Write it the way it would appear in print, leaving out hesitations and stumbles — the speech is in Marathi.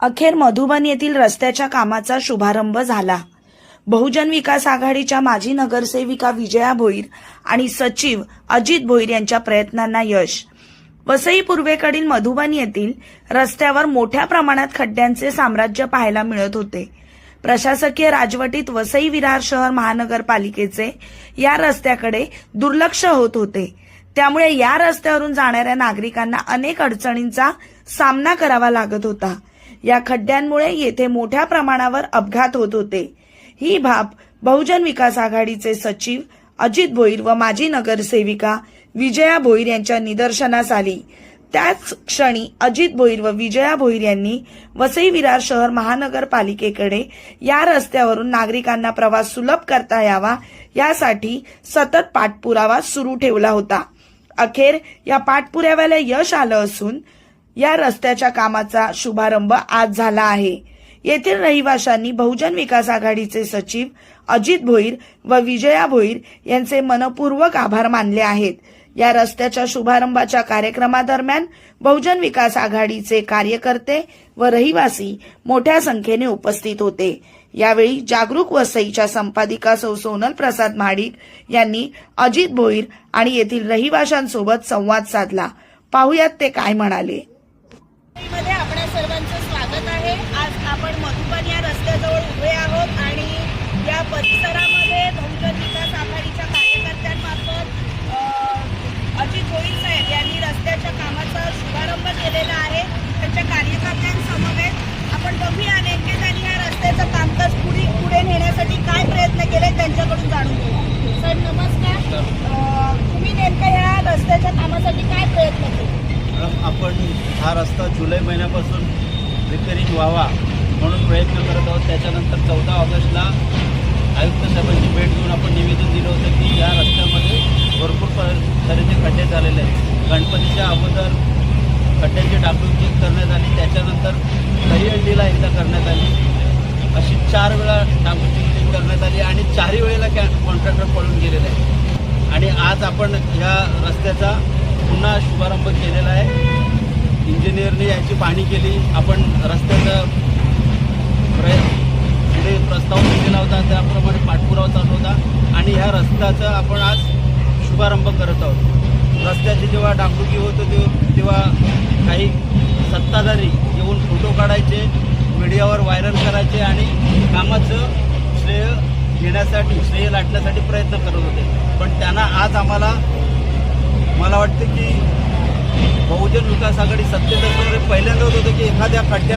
अखेर मधुबन येथील रस्त्याच्या कामाचा शुभारंभ झाला। बहुजन विकास आघाडीच्या माजी नगरसेविका विजया भोईर आणि सचिव अजित भोईर यांच्या प्रयत्नांना यश। वसई पूर्वेकडील मधुबन येथील रस्त्यावर मोठ्या प्रमाणात खड्ड्यांचे साम्राज्य पाहायला मिळत होते। प्रशासकीय राजवटीत वसई विरार शहर महानगरपालिकेचे या रस्त्याकडे दुर्लक्ष होत होते। त्यामुळे या रस्त्यावरून जाणाऱ्या नागरिकांना अनेक अडचणींचा सामना करावा लागत होता। या खड्ड्यांमुळे येथे मोठ्या प्रमाणावर अपघात होत होते। ही बाब बहुजन विकास आघाडीचे सचिव अजित भोईर व माजी नगरसेविका विजया भोईर यांच्या निदर्शनास आली। त्याच क्षणी अजित भोईर व विजया भोईर यांनी वसई विरार शहर महानगरपालिकेकडे या रस्त्यावरून नागरिकांना प्रवास सुलभ करता यावा यासाठी सतत पाठपुरावा सुरू ठेवला होता। अखेर या पाठपुराव्याला यश आलं असून या रस्त्याच्या कामाचा शुभारंभ आज झाला आहे। येथील रहिवाशांनी बहुजन विकास आघाडीचे सचिव अजित भोईर व विजया भोईर यांचे मनपूर्वक आभार मानले आहेत। या रस्त्याच्या शुभारंभाच्या कार्यक्रमादरम्यान बहुजन विकास आघाडीचे कार्यकर्ते व रहिवासी मोठ्या संख्येने उपस्थित होते। यावेळी जागरूक वसईच्या संपादिका सौ सोनल प्रसाद महाडिक यांनी अजित भोईर आणि येथील रहिवाशांसोबत संवाद साधला। पाहुयात ते काय म्हणाले। मध्ये आपल्या सर्वांचं स्वागत आहे। आज आपण मधुबन या रस्त्याजवळ उभे आहोत आणि या परिसरामध्ये बहुजन विकास आघाडीच्या कार्यकर्त्यांमार्फत अजित भोईर साहेब यांनी रस्त्याच्या कामाचा शुभारंभ केलेला आहे। त्यांच्या कार्यकर्त्यांसमवेत आपण बघूया नेमके त्यांनी या रस्त्याचं कामकाज पुढे नेण्यासाठी काय प्रयत्न केले त्यांच्याकडून जाणून घेऊ। सर नमस्कार, तुम्ही नेमक्या या रस्त्याच्या कामासाठी काय प्रयत्न केले? आपण हा रस्ता जुलै महिन्यापासून रिपेरिंग व्हावा म्हणून प्रयत्न करत आहोत। त्याच्यानंतर 14 ऑगस्टला आयुक्त साहेबांची भेट घेऊन आपण निवेदन दिलं होतं की या रस्त्यामध्ये भरपूर तऱ्हेचे खड्डे झालेले आहेत। गणपतीच्या अगोदर खड्ड्यांची डागडुजी करण्यात आली, त्याच्यानंतर दहीहंडीला एकदा करण्यात आली, अशी 4 वेळा डागडुजी करण्यात आली आणि 4ही वेळेला कॉन्ट्रॅक्टर पळून गेलेले आहे। आणि आज आपण ह्या रस्त्याचा पुन्हा शुभारंभ केलेला आहे। इंजिनियरने याची पाहणी केली, आपण रस्त्याचा पुढे प्रस्ताव दिलेला होता, त्याप्रमाणे पाठपुरावा चालू होता आणि ह्या रस्त्याचा आपण आज शुभारंभ करत आहोत। रस्त्याची जेव्हा डागडुजी होत होती तेव्हा काही सत्ताधारी येऊन फोटो काढायचे, मीडियावर व्हायरल करायचे आणि कामाचं श्रेय घेण्यासाठी श्रेय लाटण्यासाठी प्रयत्न करत होते। पण त्यांना आज मला वाटतं की बहुजन विकास आघाडी सत्तेत असल्यामुळे पहिल्यांदाच होतं की एखाद्या खड्ड्या